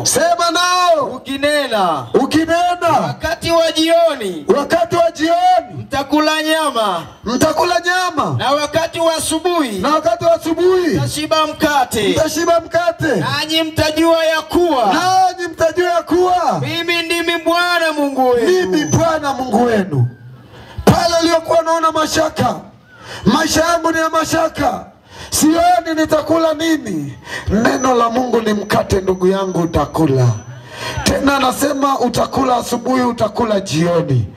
Sema nao. Ukinena. Wakati wa jioni. Mtakula nyama. Na wakati wa asubuhi. Mtashiba mkate. Nanyi mtajua ya kuwa. Mimi ndimi Bwana Mungu wenu. Pale aliyokuwa naona mashaka. Maisha yangu ni ya mashaka. Sioni nitakula nini. Neno la Mungu ni mkate, ndugu yangu, utakula. Tena anasema utakula asubuhi, utakula jioni,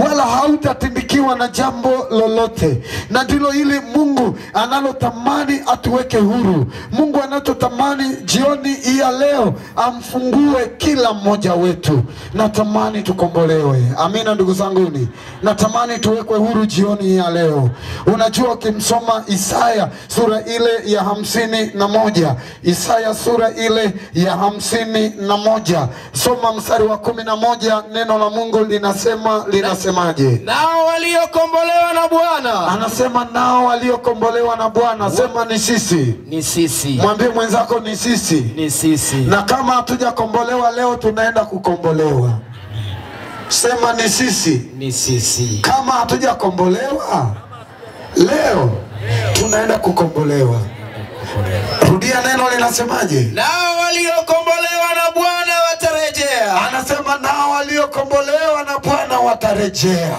wala hautatindikiwa na jambo lolote. Na ndilo hili Mungu analotamani atuweke huru. Mungu anachotamani jioni hii ya leo amfungue kila mmoja wetu. Natamani tukombolewe. Amina ndugu zanguni. Natamani tuwekwe huru jioni hii ya leo. Unajua ukimsoma Isaya sura ile ya 51, Isaya sura ile ya 51, soma mstari wa 11, neno la Mungu linasemaje? Nao waliokombolewa na Bwana. Anasema nao waliokombolewa na Bwana. Sema ni sisi. Mwambie mwenzako ni sisi. Na kama hatujakombolewa leo tunaenda kukombolewa. Sema ni sisi. Kama hatujakombolewa leo tunaenda kukombolewa. Rudia neno linasemaje? Nao waliokombolewa na Bwana watarejea. Anasema nao waliokombolewa na Bwana watarejea.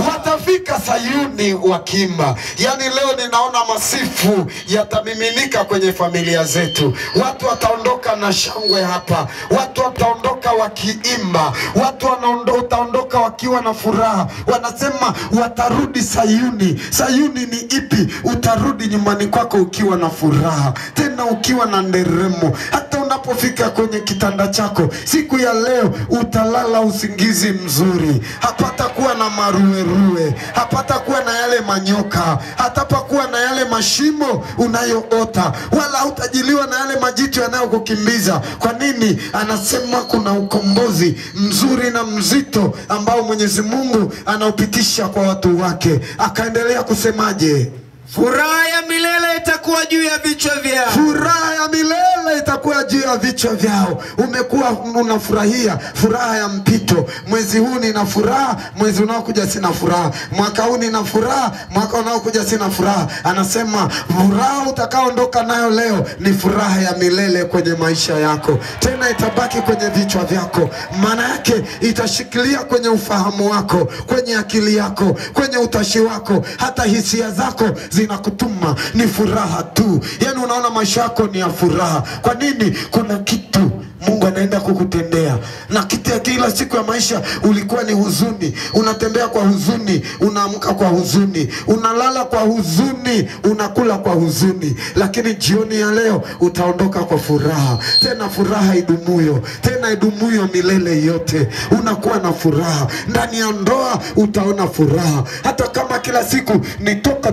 Watafika Sayuni wakiimba. Yani leo ninaona masifu yatamiminika kwenye familia zetu. Watu wataondoka na shangwe hapa. Watu wataondoka wakiimba. Watu wataondoka wakiwa na furaha. Wanasema watarudi Sayuni. Sayuni ni ipi? Utarudi nyumbani kwako ukiwa na furaha, tena ukiwa na nderemo. Hata unapofika kwenye kitanda chako siku ya leo utalala usingizi mzuri. Hapata kuwa na maruerue, hapata kuwa na yale manyoka, hatapa kuwa na yale mashimo unayoota, wala utajiliwa na yale majitu yanayokukimbiza. Kwa nini? Anasema kuna ukombozi mzuri na mzito ambao Mwenyezi Mungu anaupitisha kwa watu wake. Akaendelea kusemaje? Furaha ya milele itakuwa juu ya vichwa vyao. Furaha ya milele itakuwa juu ya vichwa vyao. Umekuwa unafurahia furaha ya mpito. Mwezi huu nina furaha, mwezi unaokuja sina furaha. Mwaka huu nina furaha, mwaka unaokuja sina furaha. Anasema furaha utakaoondoka nayo leo ni furaha ya milele kwenye maisha yako. Tena itabaki kwenye vichwa vyako. Maana yake itashikilia kwenye ufahamu wako, kwenye akili yako, kwenye utashi wako, hata hisia zako zinakutuma ni furaha tu. Yani unaona maisha yako ni ya furaha. Kwa nini? Kuna kitu Mungu anaenda kukutendea. Na kitu ya kila siku ya maisha ulikuwa ni huzuni. Unatembea kwa huzuni, unaamka kwa huzuni, unalala kwa huzuni, unakula kwa huzuni. Lakini jioni ya leo utaondoka kwa furaha. Tena furaha idumuyo, tena idumuyo milele yote. Unakuwa na furaha. Ndani ya ndoa utaona furaha. Hata kama kila siku ni toka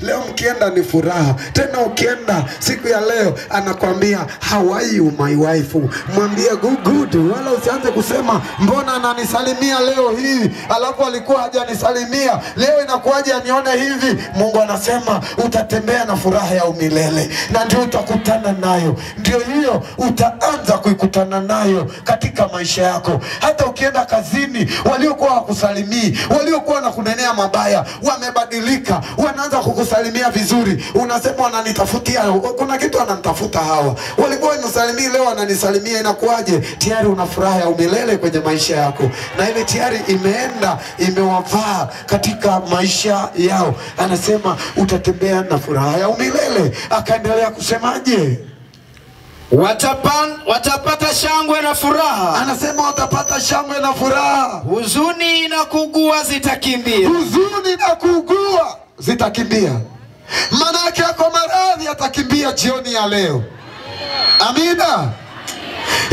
leo mkienda ni furaha. Tena ukienda siku ya leo anakuambia how are you my wife, mwambie good. Wala usianze kusema mbona ananisalimia leo hii alafu alikuwa hajanisalimia, leo inakuwaje anione hivi. Mungu anasema utatembea na furaha ya umilele, na ndio utakutana nayo. Ndio hiyo utaanza kuikutana nayo katika maisha yako. Hata ukienda kazini, waliokuwa wakusalimii, waliokuwa wanakunenea mabaya wamebadilika, wanaanza kukusalimia vizuri. Unasema wananitafutia, kuna kitu wananitafuta hawa. Walikuwa wanasalimii, leo wananisalimia. Inakuwaje? Tayari una furaha ya umilele kwenye maisha yako, na ile tayari imeenda imewavaa katika maisha yao. Anasema utatembea na furaha ya umilele. Akaendelea kusemaje? Watapata shangwe na furaha. Anasema watapata shangwe na furaha. Huzuni na kuugua zitakimbia. Huzuni na kuugua zitakimbia. Maana yake yako maradhi yatakimbia jioni ya leo. Amina.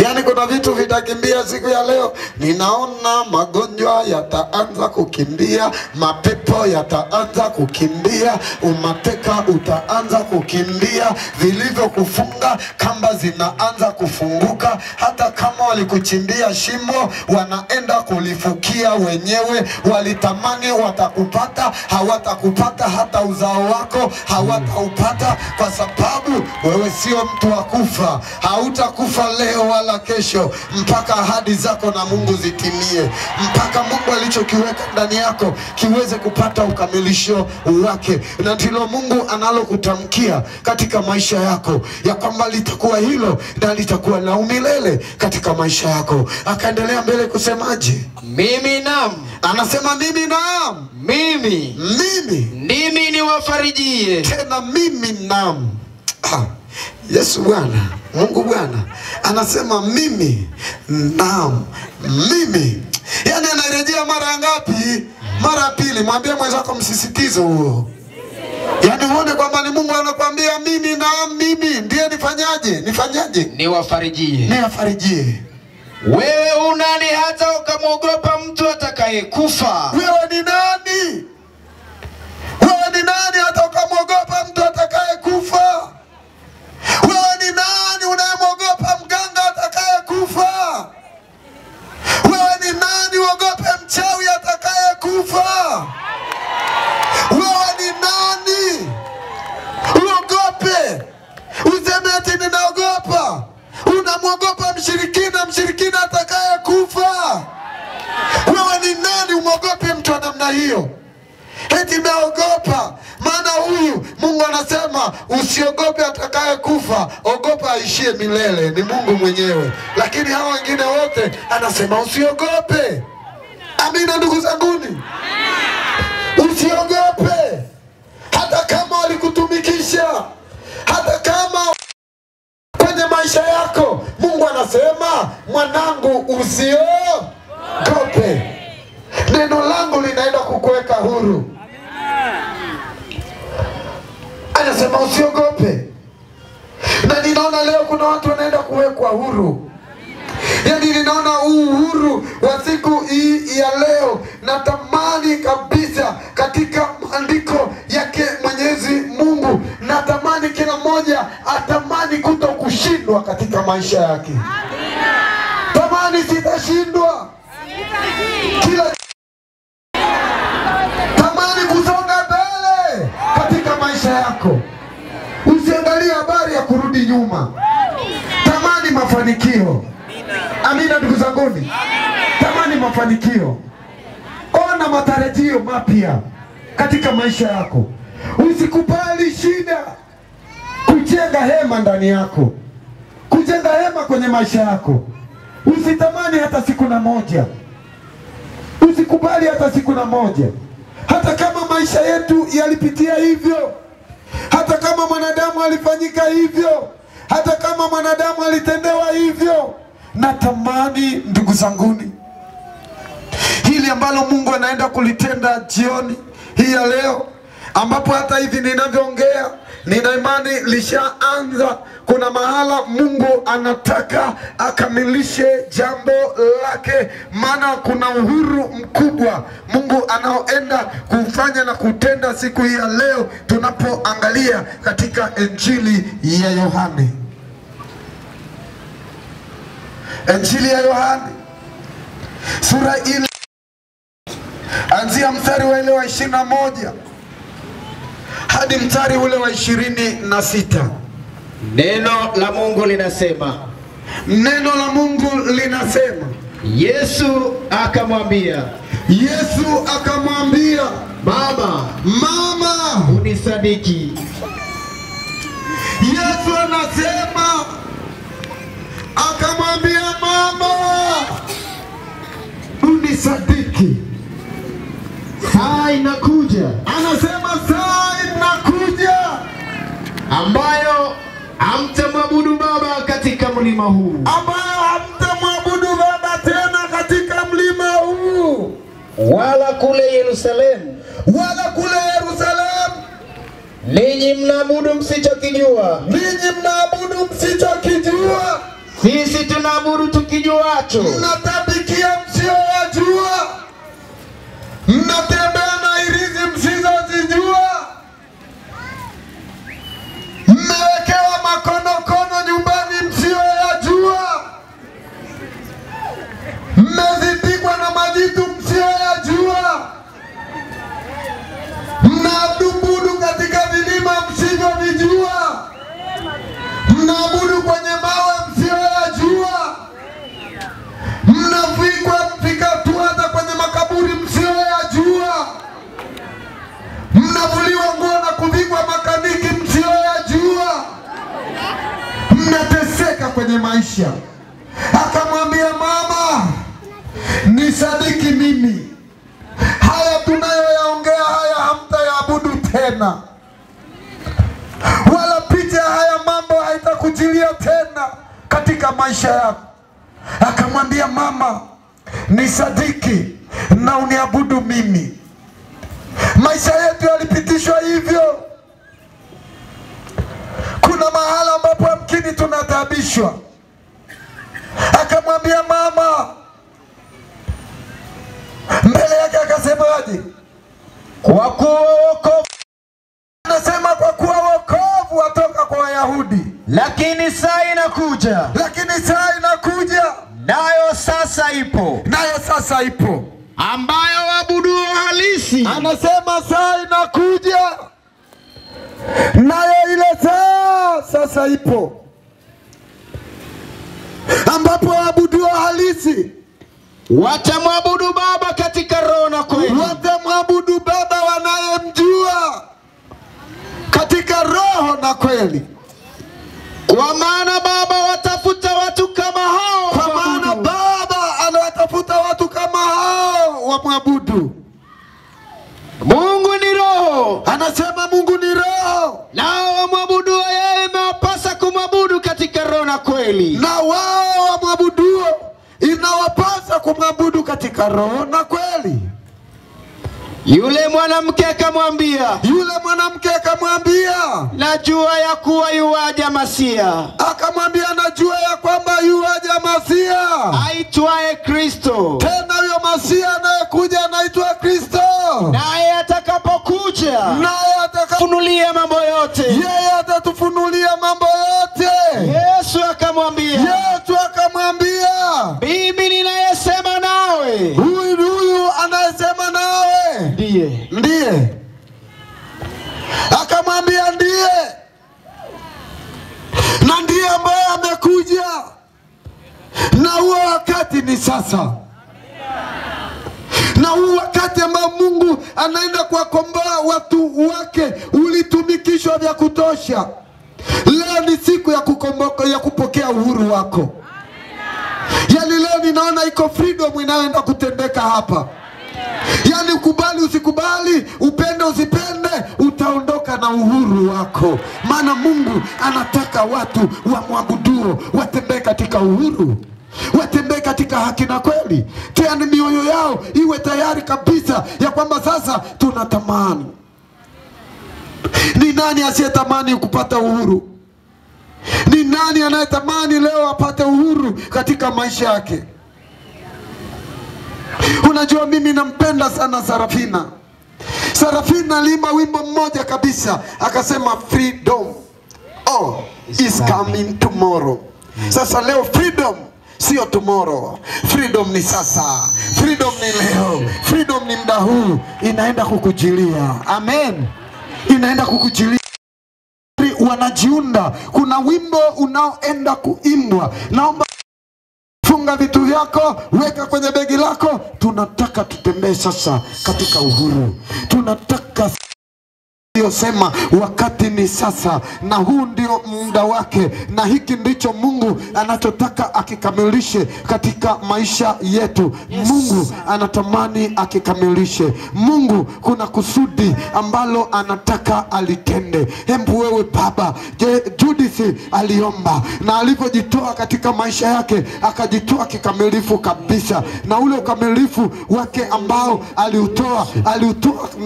Yani kuna vitu vitakimbia siku ya leo. Ninaona magonjwa yataanza kukimbia, mapepo yataanza kukimbia, umateka utaanza kukimbia, vilivyo kufunga kama kamba zinaanza kufunguka. Hata kama walikuchimbia shimo, wanaenda kulifukia wenyewe. Walitamani watakupata, hawatakupata. Hata uzao wako hawataupata, kwa sababu wewe sio mtu wa kufa. Hautakufa leo wala kesho, mpaka ahadi zako na Mungu zitimie, mpaka Mungu alichokiweka ndani yako kiweze kupata ukamilisho wake. Na ndilo Mungu analokutamkia katika maisha yako, ya kwamba litakuwa hilo na litakuwa la umilele katika maisha yako. Akaendelea mbele kusemaje? Mimi naam. Anasema mimi naam. Mimi niwafarijie. Tena mimi naam. Yesu Bwana, Mungu Bwana anasema mimi naam. Mimi, yani anarejea mara ngapi? Mara pili. Mwambie mwenzako msisitizo huo, yani uone kwamba ni Mungu anakuambia mimi naam. Mimi ndiye nifanyaje? Niwafarijie. Wewe unani hata ukamwogopa mtu atakayekufa? Wewe ni nani? Wewe ni nani hata ukamwogopa mtu atakayekufa? Wewe ni nani unayemwogopa mganga atakayekufa? Wewe ni nani uogope mchawi atakayekufa? Wewe ni nani uogope useme ati ninaogopa? Unamwogopa mshirikina atakayekufa? Wewe ni nani umwogope mtu wa namna hiyo? Eti naogopa, maana huyu Mungu anasema usiogope atakayekufa, ogopa aishie milele, ni Mungu mwenyewe. Lakini hao wengine wote anasema usiogope. Amina ndugu zanguni, usiogope. Hata kama walikutumikisha, hata kama kwenye maisha yako, Mungu anasema mwanangu usiogope. Neno langu linaenda kukuweka huru. Anasema usiogope. Na ninaona leo kuna watu wanaenda kuwekwa huru. Yani ninaona uhuru wa siku hii ya leo. Natamani kabisa katika maandiko yake Mwenyezi Mungu, natamani kila mmoja atamani kutokushindwa katika maisha yake. Tamani sitashindwa. Kila tamani kusonga mbele katika maisha yako. Usiangalie habari ya kurudi nyuma. Tamani mafanikio. Amina ndugu zanguni. Tamani mafanikio. Ona matarajio mapya katika maisha yako. Usikubali shida kujenga hema ndani yako, kujenga hema kwenye maisha yako. Usitamani hata siku na moja. Usikubali hata siku na moja. Hata kama maisha yetu yalipitia hivyo, hata kama mwanadamu alifanyika hivyo, hata kama mwanadamu alitendewa hivyo, natamani ndugu zanguni, hili ambalo Mungu anaenda kulitenda jioni hii ya leo, ambapo hata hivi ninavyoongea nina imani lishaanza. Kuna mahala Mungu anataka akamilishe jambo lake, maana kuna uhuru mkubwa Mungu anaoenda kufanya na kutenda siku hii ya leo, tunapoangalia katika Injili ya Yohane. Injili ya Yohane sura ile, anzia mstari wa ile wa 21 hadi mstari ule wa 26. Neno la Mungu linasema. Yesu akamwambia, Mama, unisadiki. Yesu anasema akamwambia mama, unisadiki. Saa inakuja, anasema saa inakuja, ambayo hamtamwabudu Baba katika mlima huu, katika mlima huu, wala kule Yerusalemu, ninyi mnaabudu msichokijua. Sisi tunaabudu tukijuacho. Mnatabikia msiowajua, mnatembea na irizi msizozijua, mmewekewa makonokono nyumbani mnavuliwa nguo na kuvikwa makaniki msiyoyajua, mnateseka kwenye maisha. Akamwambia mama, nisadiki mimi, haya tunayoyaongea haya hamtayaabudu tena, wala picha haya mambo haitakujilia tena katika maisha yako. Akamwambia mama, nisadiki na uniabudu mimi. Maisha yetu yalipitishwa hivyo. Kuna mahala ambapo amkini tunataabishwa. Akamwambia mama, mbele yake akasemaje? Kwa kuwa wokovu, anasema kwa kuwa wokovu watoka kwa Wayahudi, lakini saa inakuja, nayo sasa ipo, ambayo waabuduo halisi. Anasema saa inakuja, nayo ile saa sasa ipo, ambapo waabuduo halisi watamwabudu Baba katika roho na kweli. Watamwabudu Baba wanayemjua katika roho na kweli. Kwa maana Baba watafuta watu kama hao. Kwa maana Baba anawatafuta watu kama hao wamwabudu. Mungu ni roho. Anasema Mungu ni roho, nao wamwabuduo yeye imewapasa kumwabudu katika roho na kweli. Na wao wamwabuduo inawapasa kumwabudu katika roho na kweli. Yule mwanamke akamwambia, najua ya kuwa yuaja Masia. Akamwambia, najua ya kwamba yuaja Masia, aitwaye Kristo. Tena huyo Masia anayekuja anaitwa Kristo. Naye atakapokuja, atatufunulia mambo yote. Yeye atatufunulia mambo yote. Yesu akamwambia, mimi ninayesema nawe. Huyu anayesema nawe ndiye. Akamwambia ndiye, na ndiye ambaye amekuja, na huo wakati ni sasa. Na huo wakati ambao Mungu anaenda kuwakomboa watu wake ulitumikishwa vya kutosha. Leo ni siku ya kukomboka, ya kupokea uhuru wako. Yani leo ninaona iko freedom inayoenda kutendeka hapa. Yani ukubali usikubali, upende usipende, utaondoka na uhuru wako. Maana Mungu anataka watu wamwabuduo watembee katika uhuru, watembee katika haki na kweli. Tena mioyo yao iwe tayari kabisa ya kwamba sasa tunatamani. Ni nani asiyetamani kupata uhuru? Ni nani anayetamani leo apate uhuru katika maisha yake? Unajua mimi nampenda sana Sarafina. Sarafina lima wimbo mmoja kabisa, akasema freedom is coming tomorrow. Sasa leo freedom sio tomorrow. Freedom ni sasa. Freedom ni leo. Freedom ni muda huu, inaenda kukujilia. Amen. Inaenda kukujilia. Wanajiunda, kuna wimbo unaoenda kuimbwa. Naomba funga vitu vyako, weka kwenye begi lako. Tunataka tutembee sasa katika uhuru. Tunataka sema wakati ni sasa, na huu ndio muda wake, na hiki ndicho Mungu anachotaka akikamilishe katika maisha yetu. Mungu anatamani akikamilishe. Mungu kuna kusudi ambalo anataka alitende. Hembu wewe baba, Judith aliomba, na alipojitoa katika maisha yake akajitoa kikamilifu kabisa, na ule ukamilifu wake ambao aliutoa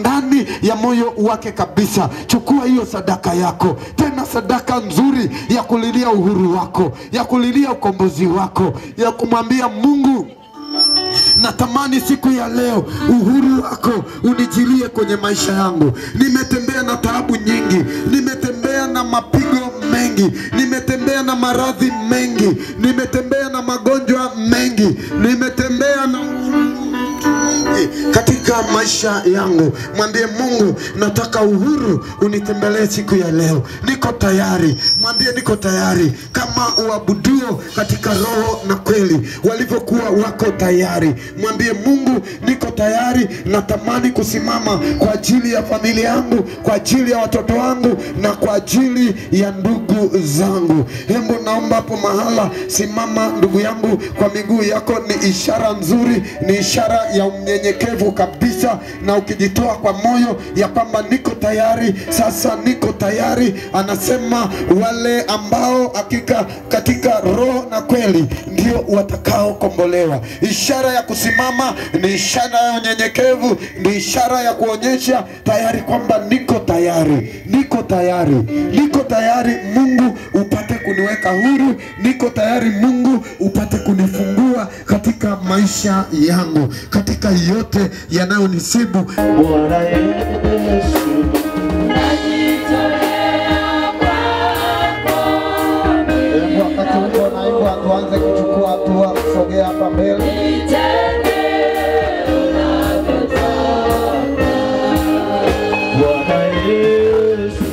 ndani ya moyo wake kabisa. Chukua hiyo sadaka yako, tena sadaka nzuri ya kulilia uhuru wako, ya kulilia ukombozi wako, ya kumwambia Mungu, natamani siku ya leo uhuru wako unijilie kwenye maisha yangu. Nimetembea na taabu nyingi, nimetembea na mapigo mengi, nimetembea na maradhi mengi, nimetembea na magonjwa mengi, nimetembea na katika katika maisha yangu. Mwambie Mungu, nataka uhuru unitembelee siku ya leo. Niko tayari. Mwambie niko tayari, kama uabuduo katika roho na kweli walivyokuwa wako tayari. Mwambie Mungu, niko tayari, natamani kusimama kwa ajili ya familia yangu, kwa ajili ya watoto wangu na kwa ajili ya ndugu zangu. Hebu naomba hapo mahala, simama ndugu yangu kwa miguu yako. Ni ishara nzuri, ni ishara ya unyenyekevu kabisa, na ukijitoa kwa moyo ya kwamba niko tayari, sasa niko tayari. Anasema wale ambao hakika katika roho na kweli ndio watakao kombolewa. Ishara ya kusimama ni ishara ya unyenyekevu, ni ishara ya kuonyesha tayari kwamba niko tayari, niko tayari, niko tayari Mungu upate kuniweka huru, niko tayari Mungu upate kunifungua katika maisha yangu, katika yote yanayonisibu. Bwana Yesu, wakati huko naimba, tuanze kuchukua hatua, kusogea hapa mbele. Bwana Yesu,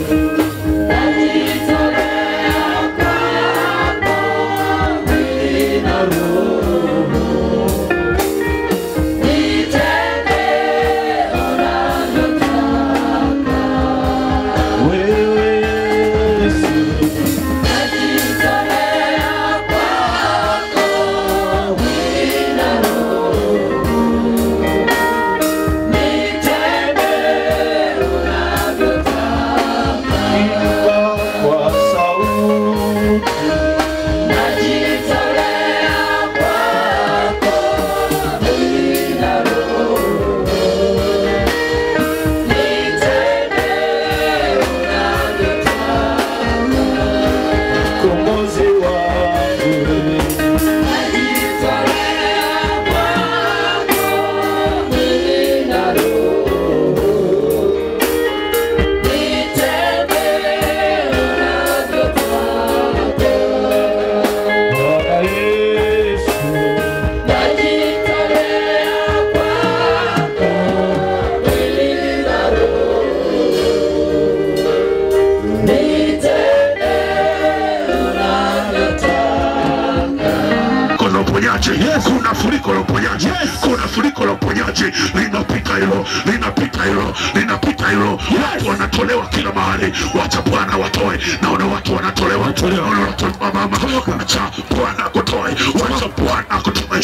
Yes. Kuna furiko la uponyaji. Yes. Kuna furiko la uponyaji. Linapita hilo, linapita hilo, linapita hilo. Yes. Watu wanatolewa kila mahali. Wacha Bwana watoe. Naona watu wanatolewa. Naona watu mama. Wacha Bwana kutoe. Wacha Bwana kutoe.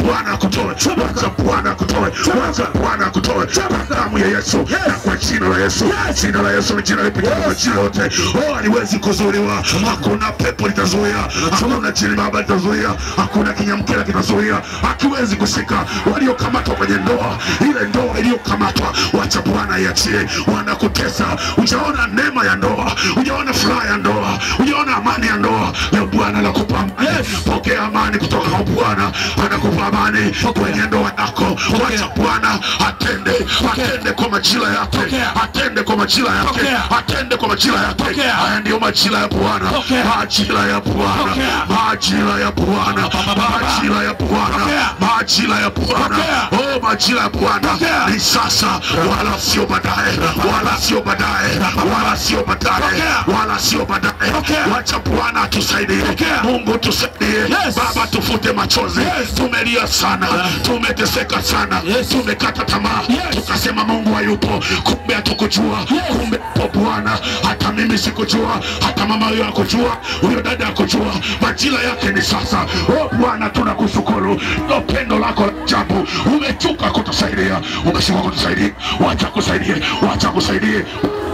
Bwana kutoe. Wacha Bwana kutoe. Wacha Bwana kutoe. Kwa damu ya Yesu na kwa jina la Yesu. Jina la Yesu ni jina lipita kwa jina yote. Oh, haliwezi kuzuiliwa. Hakuna pepo litazuia. Hakuna jini baba litazuia. Hakuna kinyamkela kitazuia. Hakiwezi kushika waliokamatwa kwenye ndoa. Ile ndoa iliyokamatwa, wacha Bwana iachie. Wanakutesa. Ujaona neema ya ndoa, ujaona furaha ya ndoa, ujaona amani ya ndoa. Leo Bwana anakupa amani. Pokea amani kutoka kwa Bwana. Anakupa amani kwenye ndoa yako. Wacha Bwana atende, atende kwa majira yake, atende kwa majira yake, atende kwa majira yake. Haya ndio majira ya Bwana, majira ya Bwana, majira ya Bwana, majira ya Bwana, majira ya Bwana. Oh, majira ya Bwana ni sasa, wala sio baadaye, wala sio baadaye, wala sio baadaye, wala sio baadaye. Wacha Bwana atusaidie. Mungu tusaidie. Baba, tufute machozi. Tumelia sana, tumeteseka sana, tumekata tamaa, tukasema Mungu hayupo. Kumbe hatukujua, kumbe po Bwana. Hata mimi sikujua, hata mama huyo hakujua, huyo dada hakujua. Majira yake ni sasa. Oh Bwana, tunakushukuru. Ndio pendo lako la ajabu. Umechuka kutusaidia, umeshuka kutusaidia. Wacha kusaidie, wacha kusaidie,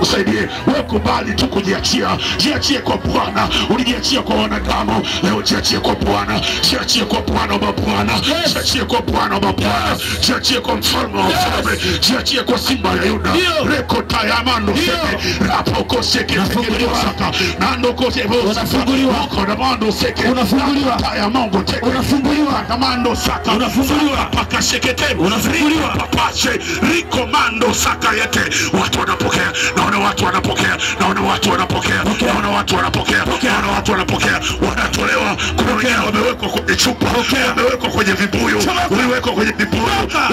usaidie. Wewe kubali tu kujiachia. Jiachie kwa Bwana. Ulijiachia kwa wanadamu, leo jiachie kwa Bwana. Jiachie kwa Bwana wa Bwana. Jiachie kwa Bwana wa Bwana. Jiachie kwa mfalme wa wafalme. Jiachie kwa Simba ya Yuda. Reko tayamando seke. Rapo koseke. Saka. Nando kosevo. Unafunguliwa. Kona mando seke. Unafunguliwa. Tayamongo teke. Unafunguliwa. Namando saka. Unafunguliwa. Paka sekete. Unafunguliwa. Papache. Riko mando saka yete. Watu wanapokea. Naona watu wanapokea. Naona watu wanapokea. Naona watu wanapokea. Naona watu wanapokea. Wanatolewa. Kuna wengine wamewekwa wamewekwa kwenye chupa, wamewekwa kwenye vibuyu, waliwekwa kwenye vibuyu,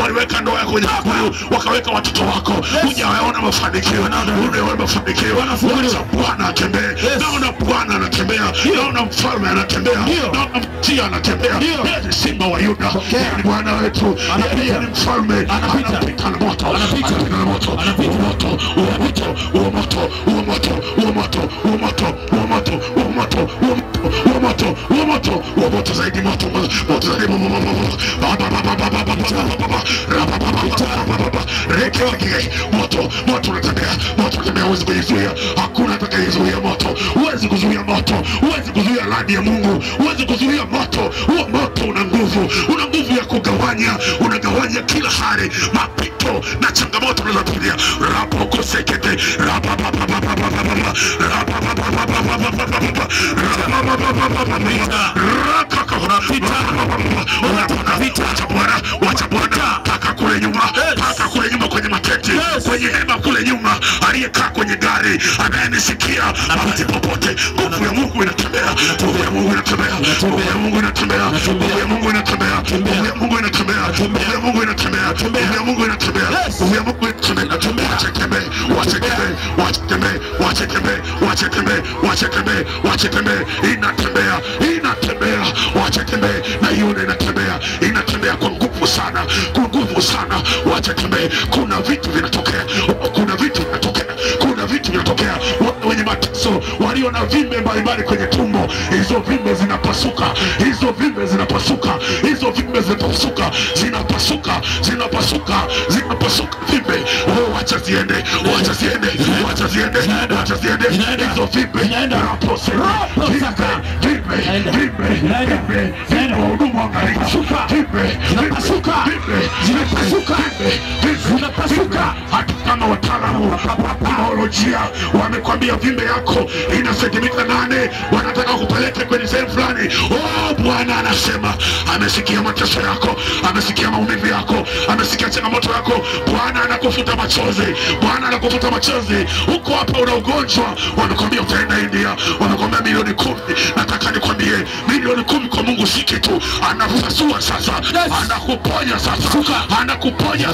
waliweka ndoa yako kwenye vibuyu, wakaweka watoto wako. Hujaona mafanikio, unaona mafanikio. Wacha Bwana atembee. Naona Bwana anatembea, naona mfalme anatembea, naona mtia anatembea. Ni Simba wa Yuda, ni Bwana wetu, yeye ni mfalme. Anapita na moto, anapita na moto, moto, moto, moto, moto, moto, moto, moto, moto, moto, moto zaidi, moto, moto zaidi, moto unatembea, moto unatembea, huwezi kujizuia, hakuna atakayezuia moto, huwezi kuzuia moto, huwezi kuzuia radi ya Mungu, huwezi kuzuia moto. Huo moto una nguvu ya kugawanya, unagawanya kila hali, mapito na changamoto unazopitia. Rapokosekete, wacha Bwana paka kule nyuma kwenye matete, kwenye hema kule nyuma, aliyekaa kwenye gari, anayenisikia mahali popote. Nguvu ya Mungu inatembea, nguvu ya Mungu inatembea, nguvu ya Mungu inatembea, nguvu ya Mungu inatembea, nguvu ya Mungu inatembea, nguvu ya Mungu inatembea, nguvu ya Mungu inatembea, nguvu ya Mungu inatembea. Wachekembe, inatembea, wachekembe, na yule inatembea kwa nguvu sana, kwa nguvu sana. Wachekembe, kuna vitu vinatokea, watu wenye mateso, walio na vimbe mbalimbali kwenye tumbo, hizo vimbe zinapasuka, vimbe. Wacha ziende, hizo vimbe huduma zinapasuka. Hata kama wataalamu wa biolojia wamekwambia vimbe yako ina sentimita 8, wanataka kupeleke kwenye sehemu fulani. Bwana anasema amesikia mateso yako, amesikia maumivu yako, amesikia changamoto yako. Bwana anakufuta machozi. Huko hapa una ugonjwa, wamekwambia utaenda India, wamekwambia milioni 10. Nataka nikwambie milioni 10 kwa Mungu si kitu. Anafasua sasa, anakuponya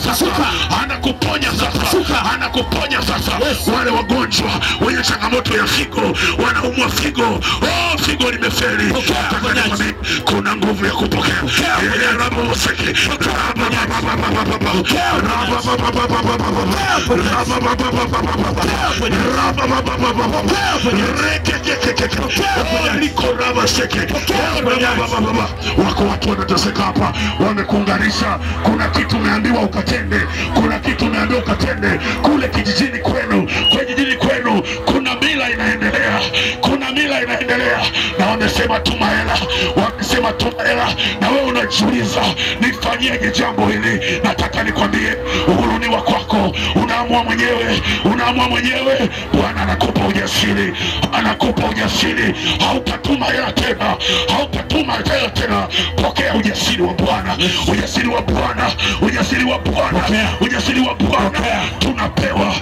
sasa, wale wagonjwa wenye changamoto ya figo, wanaumwa figo, figo limefeli. Kuna nguvu ya kupokea. Wako watu wanateseka hapa, wamekuunganisha. Kuna kitu umeambiwa ukatende, kule kijijini kwenu, kuna mila inaendelea, na wamesema tuma hela, na wewe unajiuliza nifanyieje jambo hili. Nataka nikwambie, uhuru ni wa kwako, unaamua mwenyewe. Bwana anakupa ujasiri, hautatuma hela tena, Pokea ujasiri wa Bwana, tunapewa,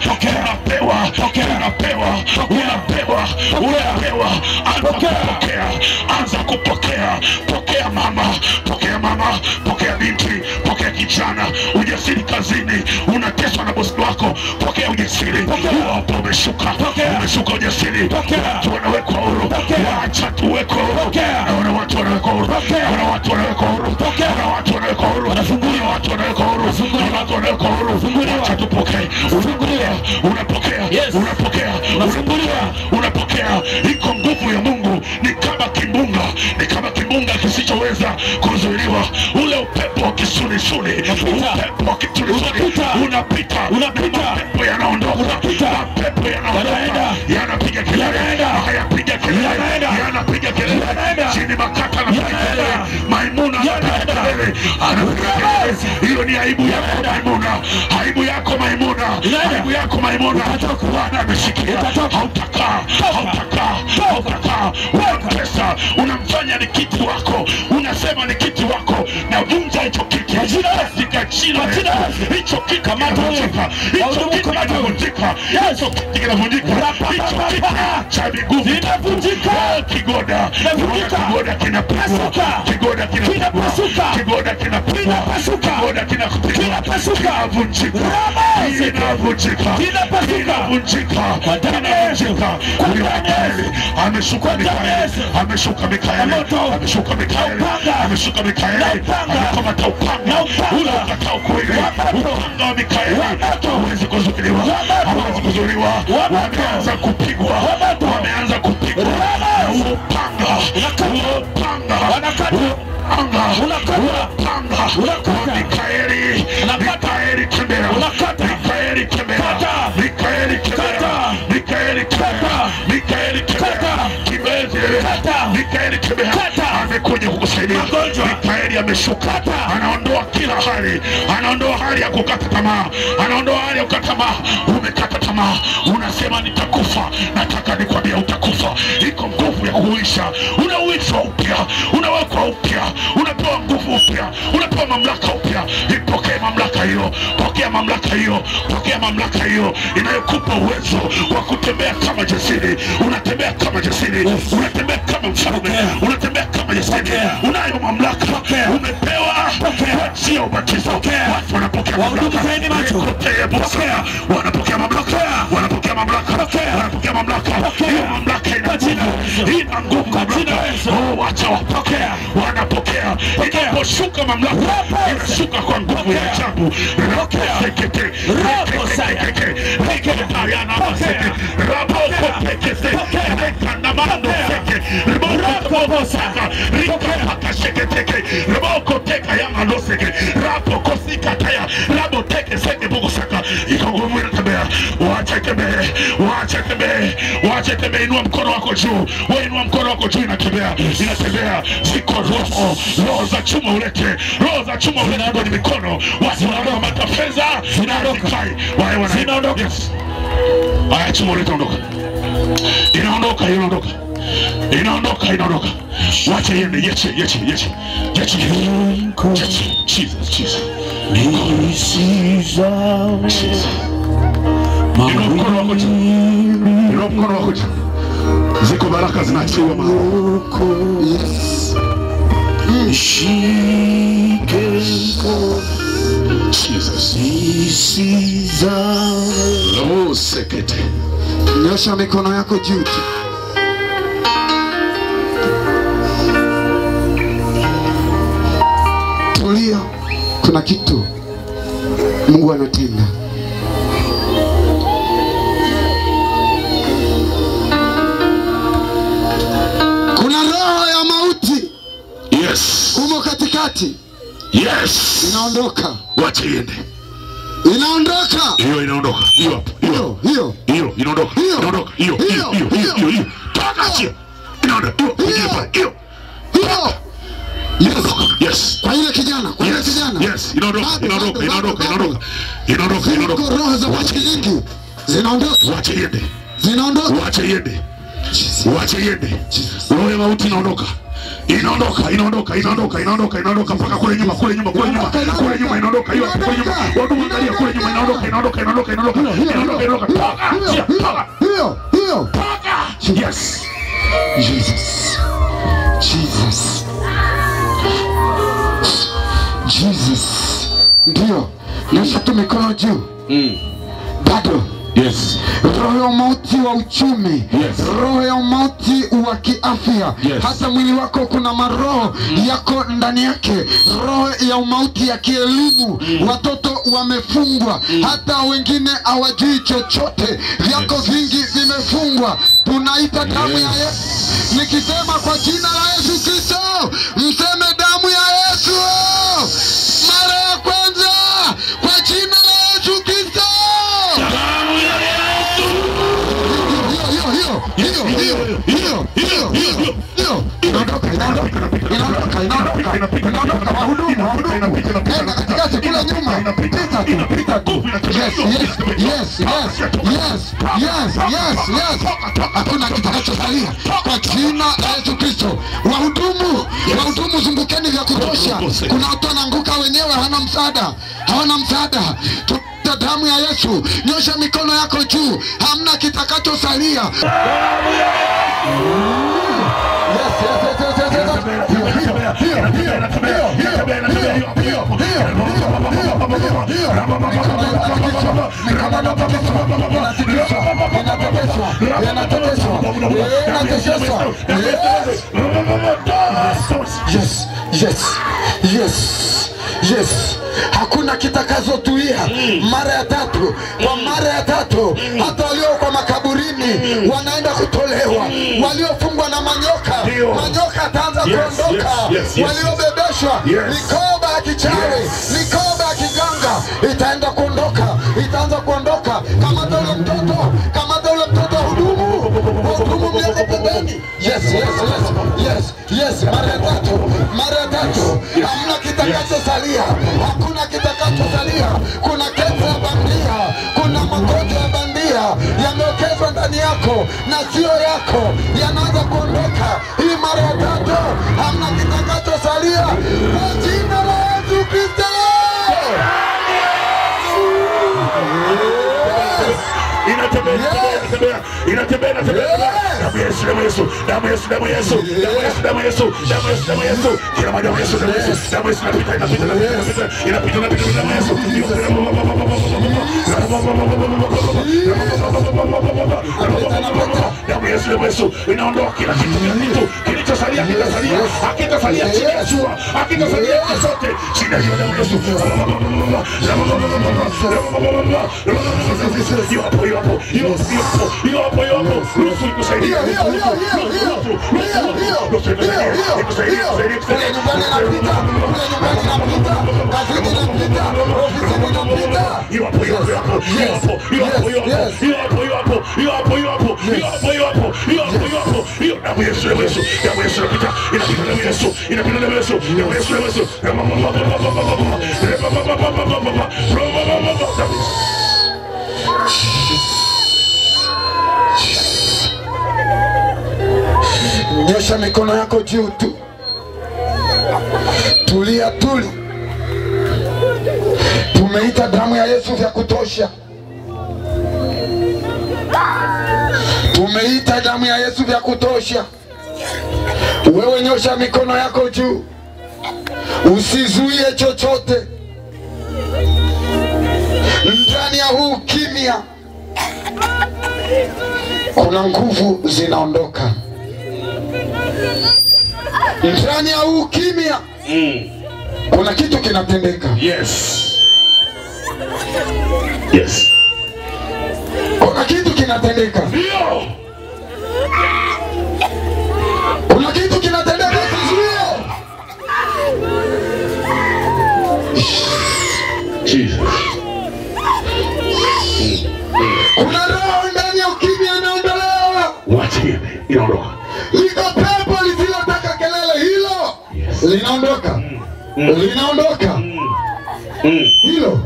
anza kupokea. Pokea mama, pokea binti, pokea kijana. Ujasiri kazini, unateswa na bosi wako, pokea ujasiri. Hapo umeshuka ujasiri. Watu wanawekwa huru, wacha tuwekwe huru. Naona watu wanawekwa huru, wacha tupokee. Unapokea. Iko nguvu ya Mungu, ni kama kimbunga kisichoweza kuzuiliwa. Ule upepo wa kisulisuli, unapita, mapepo yanaondoka, yanapiga kelele, chini makata na Maimuna anapiga kelele. Hiyo ni aibu yako Maimuna, Bwana ameshikia. Hautakaa, unamtesa, unamfanya ni kiti wako, unasema ni kiti wako, na vunja hicho kiti katika jina la Yesu. Hicho kitu kinavunjika. Hicho kitu kinavunjika. Hicho kitu kinavunjika. Hicho kitu cha miguu kinavunjika. Kigoda. Kigoda kinapasuka. Kigoda kinapasuka. Kigoda kinapasuka. Kigoda kinapasuka. Kinavunjika. Kinavunjika. Kinavunjika. Kinavunjika. Ameshuka Mikaeli. Ameshuka Mikaeli. Ameshuka Mikaeli. Ameshuka Mikaeli. Amekamata upanga. Ule ukatao kweli. Upanga wa Mikaeli. Hawezi kuzuiliwa. Hawezi kuzuiliwa. Wameanza kupigwa. Wameanza kupigwa. Upanga. Upanga. Mikaeli. Mikaeli kembea. Mikaeli kembea. Mikaeli kembea. Mikaeli kembea. Mikaeli kembea. Kibeze. Mikaeli kembea. Amekuja kukusaidia. Mikaeli ameshuka. Anaondoa kila hali. Anaondoa hali ya kukata tamaa. Anaondoa hali ya kukata tamaa. Umekata tamaa. Unasema nitakufa. Nataka nikwambie utakufa. Iko nguvu ya kuisha. Unauishwa upya. Unawekwa upya. Unapewa nguvu upya. Unapewa mamlaka upya. Ipokee mamlaka hiyo. Pokea mamlaka hiyo. Pokea mamlaka hiyo inayokupa uwezo wa kutembea kama jasiri. Unatembea kama jasiri. Unatembea kama mfalme. Unatembea kama jasiri. Unayo mamlaka. Umepewa kwa njia ya ubatizo. Watu wanapokea mamlaka. Wanapokea mamlaka. Wanapokea mamlaka. Wanapokea mamlaka. Hiyo mamlaka ina nguvu. Wacha wapokea. Wanapokea. Inaposhuka mamlaka inashuka kwa nguvu ya ajabu. Roko sekete. Roko sekete. Roko sekete. Roko sekete. Rekanamando sekete. Roko saka. Riko sekete. Roko teka yama lo sekete. Roko kosika taya. Rabo teke sekete bugo saka. Iko nguvu inatembea. Wacha tembee. Wacha tembee. Wacha tembee. Inua mkono wako juu. Wewe inua mkono wako juu inatembea. Inatembea. Ziko roho. Roho za chuma ulete. Roho za chuma ulete kwenye mikono. Watu wanakamata fedha. Zinaondoka. Zinaondoka. Yes. Aya chuma ulete ondoka. Inaondoka. Inaondoka. Inaondoka. Inaondoka. Wacha yende. Yeche. Yeche. Yeche. Yeche. Yeche. Jesus. Jesus. Jesus. Inua mkono wako juu. Inua mkono wako juu. Ziko baraka zinaachiwa mahali. Yes. Jesus. Oh, sekete. Nyosha mikono yako juu. Tulia. Kuna kitu Mungu anatenda. Kuna roho ya mauti. Yes. Umo katikati. Yes. Inaondoka. Wacha iende. Inaondoka. Hiyo inaondoka. Hiyo hapo. Hiyo inaondoka. Inaondoka. Hiyo. Toka chia. Inaondoka. Hiyo. Yes. Kwa ile kijana. Kwa ile kijana. Yes. Inaondoka. Roho za nyingi zinaondoka. Wacha iende. Zinaondoka. Wacha iende. Wacha iende. Roho ya mauti inaondoka. Inaondoka mpaka kule nyuma inaondoka. Hiyo kule nyuma. Watu angalia kule nyuma inaondoka. Hiyo. Yes. Jesus. Ndio. Nyosha tu mikono juu. Bado. Yes. Roho ya mauti wa uchumi. Yes. Roho ya mauti wa kiafya. Yes. Hata mwili wako kuna maroho yako ndani yake. Roho ya mauti ya kielimu. Watoto wamefungwa. Hata wengine hawajui chochote. Vyako vingi vimefungwa. Tunaita damu ya Yesu. Nikisema kwa jina la Yesu Kristo, mseme damu ya Yesu. Mara ya kwanza kwa jina la Yesu Kristo. Damu ya Yesu. Hiyo. Inaondoka. Wahudumu. Katikati kule nyuma. Pita tu. Yes. Hakuna kitakachosalia kwa jina la Yesu Kristo. Wahudumu Hebu zungukeni vya kutosha. Kuna watu wanaanguka wenyewe, hawana msaada. Tuta damu ya Yesu. Nyosha mikono yako juu. Hamna kitakachosalia. Yes. Hakuna kitakazotuia. Mara ya tatu, kwa mara ya tatu, hata walio kwa makaburini wanaenda kutolewa. Waliofungwa na manyoka ataanza kuondoka. Waliobebeshwa mikoba ya kichawi, mikoba ya kiganga itaanza kuondoka. Kamata ule mtoto hudumu mleko pembeni. Yes. Mara ya tatu. Hamna kitakachosalia. Hakuna kitakachosalia. Kuna kesa ya bandia, kuna magonjwa ya bandia yamewekezwa ndani yako na sio yako, yanaanza kuondoka. Hii mara ya tatu. Hamna kitakachosalia. Kwa jina la Yesu Kristo. Inatembea. Damu Yesu. Kila moja wa Yesu, damu Yesu inapita damu Yesu. Damu Yesu inaondoa kila kitu kilichosalia, hakitasalia chini ya jua, hakitasalia chochote chini ya damu Yesu. Ruhusu ikusaidie. Nyosha mikono yako juu tu. Tulia. Tumeita damu ya Yesu vya kutosha. Wewe nyosha mikono yako juu. Usizuie chochote. Ndani ya huu kimya kuna nguvu zinaondoka. Ndani ya huu kimya kuna kitu kinatendeka. Yes. Kuna kitu kinatendeka. Kuna kitu kinatendeka. Jesus. Kuna roho ndani ya ukimya inaondolewa. Wacha inaondoka. Liko pepo lisilotaka kelele, hilo linaondoka. Hilo.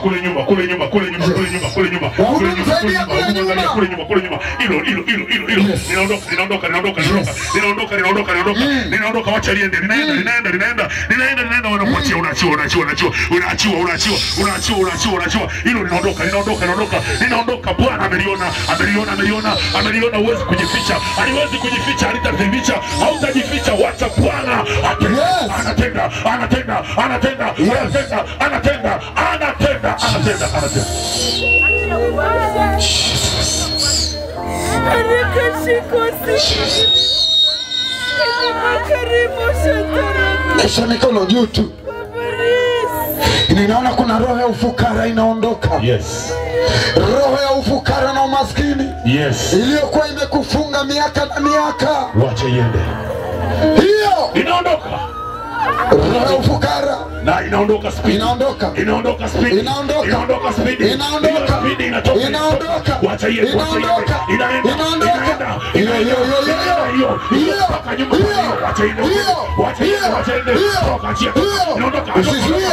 Kule nyuma. Linaondoka, wacha liende. Linaenda. Wanakuachia, unaachia. Hilo linaondoka. Bwana ameliona, huwezi kujificha. Haliwezi kujificha, halitajificha, hautajificha. Wacha Bwana anatenda. Nyosha mikono juu tu. Ninaona kuna roho ya ufukara inaondoka. Yes. Roho ya ufukara na umaskini. Yes. Iliyokuwa imekufunga miaka na miaka. Wacha iende. Hiyo inaondoka. Roho ya ufukara na inaondoka speed. Inaondoka speed. Wacha iende. Inaenda. hiyo mpaka nyuma wacha iende wacha iende toka njia inaondoka Usinizuie.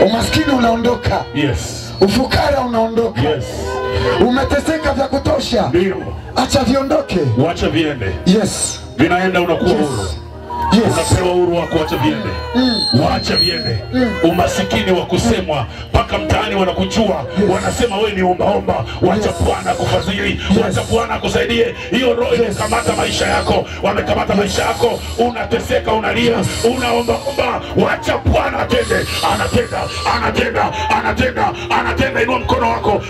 Umaskini unaondoka. Yes. Ufukara unaondoka. Yes. Umeteseka vya kutosha. Ndio. Acha viondoke. Wacha viende. Yes. Vinaenda unakuwa huru. Yes. Unapewa uhuru wako, wacha viende. Wacha viende. Umasikini wa kusemwa mpaka mtaani wanakujua, wanasema wewe ni omba. Wacha Bwana kufadhili, wacha Bwana kusaidie. Hiyo roho imekamata maisha yako, wamekamata maisha yako, unateseka, unalia, unaomba. Wacha Bwana atende, anatenda. Inua mkono wako,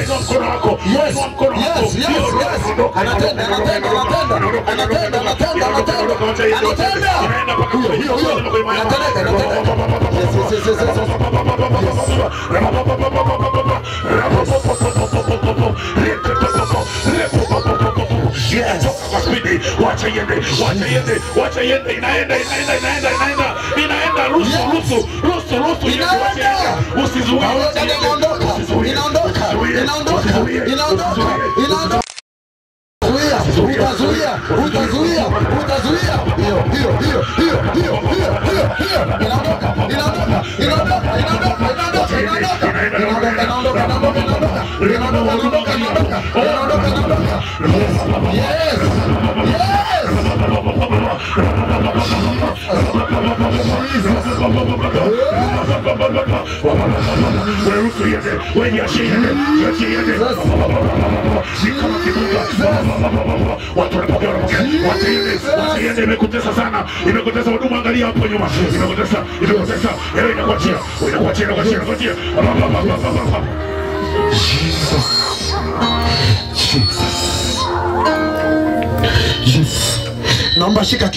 inua mkono wako, inua mkono wako. Anatenda. Wacha iende, inaenda. Ruhusu. Usizuie. Utazuia. Imekutesa sana, imekutesa huduma. Angalia hapo nyuma, imekutesa. Inakuachia. Jesus. Naomba shika